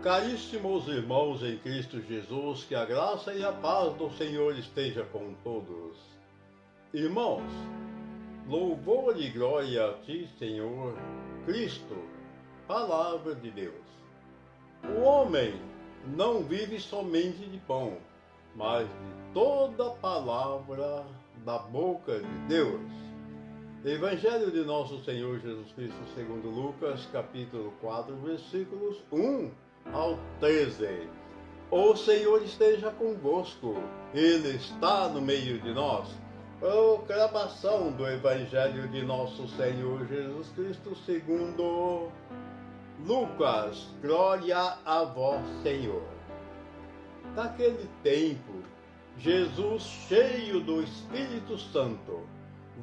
Caríssimos irmãos em Cristo Jesus, que a graça e a paz do Senhor esteja com todos. Irmãos, louvor e glória a Ti, Senhor Cristo, Palavra de Deus. O homem não vive somente de pão, mas de toda palavra da boca de Deus. Evangelho de nosso Senhor Jesus Cristo segundo Lucas, capítulo 4, versículos 1 ao 13. O Senhor esteja convosco, Ele está no meio de nós. Proclamação do Evangelho de nosso Senhor Jesus Cristo segundo Lucas. Glória a vós, Senhor. Naquele tempo, Jesus, cheio do Espírito Santo,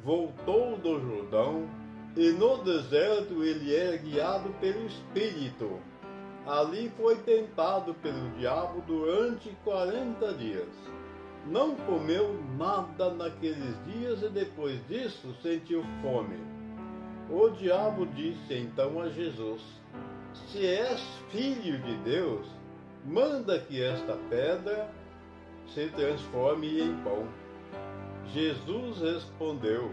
voltou do Jordão, e no deserto ele era guiado pelo Espírito. Ali foi tentado pelo diabo durante 40 dias. Não comeu nada naqueles dias e depois disso sentiu fome. O diabo disse então a Jesus: se és filho de Deus, manda que esta pedra se transforme em pão. Jesus respondeu: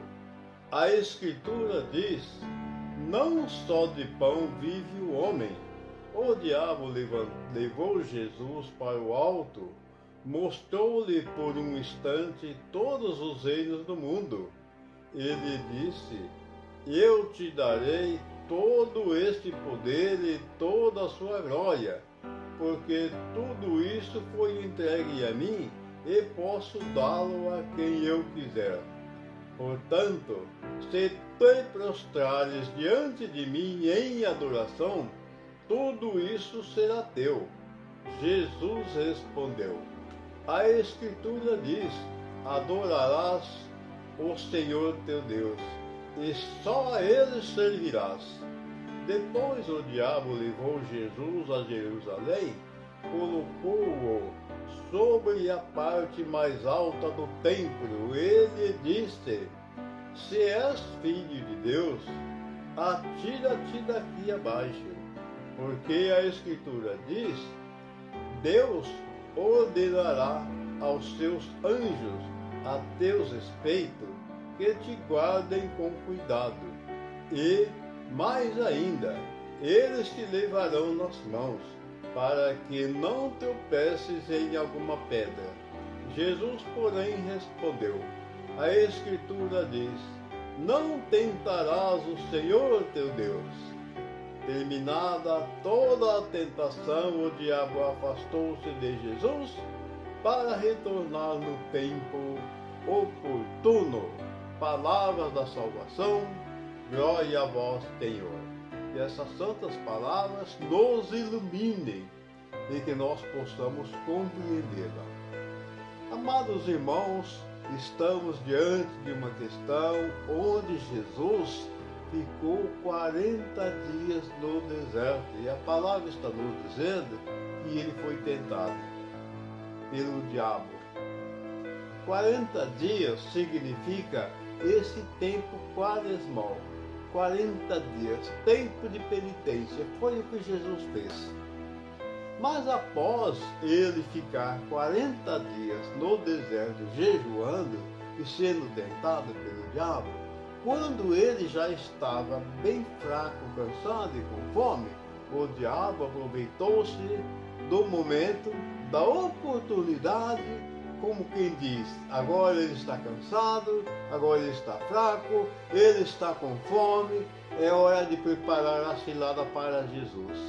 a Escritura diz, não só de pão vive o homem. O diabo levou Jesus para o alto, mostrou-lhe por um instante todos os reinos do mundo. Ele disse: eu te darei todo este poder e toda a sua glória, porque tudo isso foi entregue a mim e posso dá-lo a quem eu quiser. Portanto, se te prostrares diante de mim em adoração, tudo isso será teu. Jesus respondeu: a Escritura diz, adorarás o Senhor teu Deus, e só a Ele servirás. Depois o diabo levou Jesus a Jerusalém, colocou-o sobre a parte mais alta do templo. Ele disse: se és filho de Deus, atira-te daqui abaixo, porque a Escritura diz, Deus ordenará aos seus anjos a teu respeito que te guardem com cuidado, e, mais ainda, eles te levarão nas mãos, para que não tropeces em alguma pedra. Jesus, porém, respondeu: a Escritura diz, não tentarás o Senhor teu Deus. Terminada toda a tentação, o diabo afastou-se de Jesus para retornar no tempo oportuno. Palavras da salvação, glória a vós, Senhor. Que essas santas palavras nos iluminem e que nós possamos compreendê-la. Amados irmãos, estamos diante de uma questão onde Jesus ficou 40 dias no deserto, e a palavra está nos dizendo que ele foi tentado pelo diabo. 40 dias significa esse tempo quaresmal, 40 dias, tempo de penitência, foi o que Jesus fez. Mas após ele ficar 40 dias no deserto jejuando e sendo tentado pelo diabo, quando ele já estava bem fraco, cansado e com fome, o diabo aproveitou-se do momento, da oportunidade, como quem diz, agora ele está cansado, agora ele está fraco, ele está com fome, é hora de preparar a cilada para Jesus.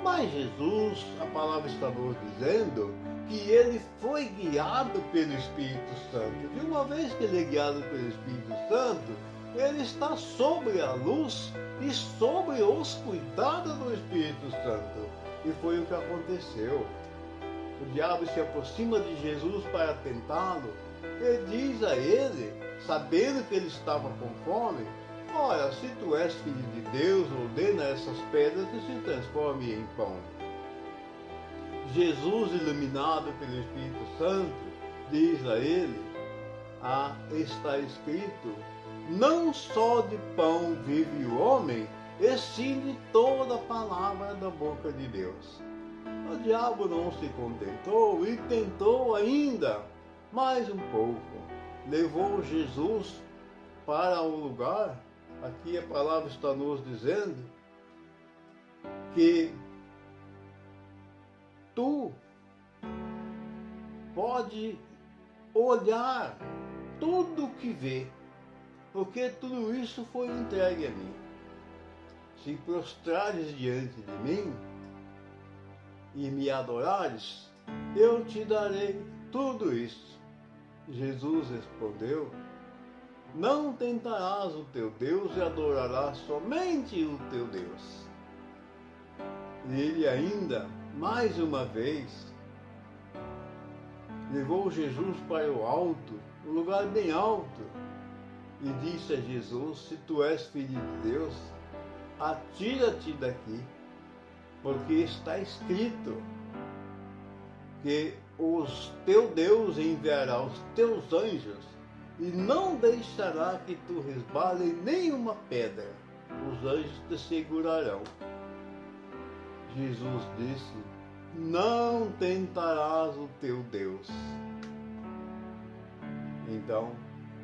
Mas Jesus, a palavra está nos dizendo que ele foi guiado pelo Espírito Santo. De uma vez que ele é guiado pelo Espírito Santo, ele está sobre a luz e sobre os cuidados do Espírito Santo. E foi o que aconteceu. O diabo se aproxima de Jesus para tentá-lo e diz a ele, sabendo que ele estava com fome, olha, se tu és filho de Deus, ordena essas pedras que se transformem em pão. Jesus, iluminado pelo Espírito Santo, diz a ele, está escrito, não só de pão vive o homem, e sim de toda a palavra da boca de Deus. O diabo não se contentou e tentou ainda mais um pouco. Levou Jesus para um lugar, aqui a palavra está nos dizendo, que tu pode olhar tudo que vê, porque tudo isso foi entregue a mim. Se prostrares diante de mim e me adorares, eu te darei tudo isso. Jesus respondeu: não tentarás o teu Deus e adorarás somente o teu Deus. E ele ainda, mais uma vez, levou Jesus para o alto, um lugar bem alto, e disse a Jesus: se tu és filho de Deus, atira-te daqui, porque está escrito que o teu Deus enviará os teus anjos e não deixará que tu resbale nem uma pedra. Os anjos te segurarão. Jesus disse: não tentarás o teu Deus. Então,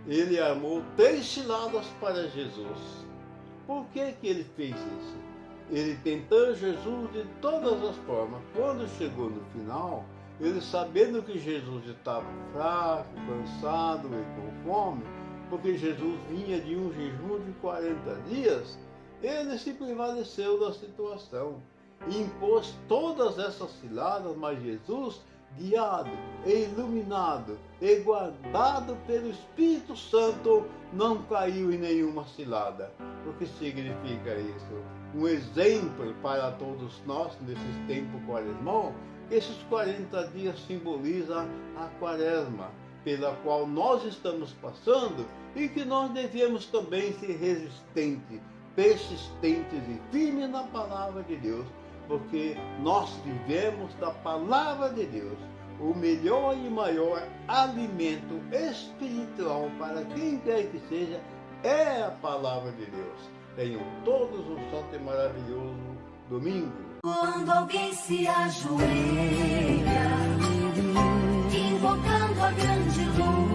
ele armou 3 ciladas para Jesus. Por que ele fez isso? Ele tentou Jesus de todas as formas. Quando chegou no final, ele, sabendo que Jesus estava fraco, cansado e com fome, porque Jesus vinha de um jejum de 40 dias, ele se prevaleceu da situação e impôs todas essas ciladas, mas Jesus, guiado, e iluminado e guardado pelo Espírito Santo, não caiu em nenhuma cilada. O que significa isso? Um exemplo para todos nós nesses tempos quaresmão. Esses 40 dias simbolizam a quaresma, pela qual nós estamos passando, e que nós devemos também ser resistentes, persistentes e firmes na palavra de Deus, porque nós vivemos da palavra de Deus. O melhor e maior alimento espiritual para quem quer que seja é a palavra de Deus. Tenham todos um santo e maravilhoso domingo. Quando alguém se ajoelha, invocando a grande luz,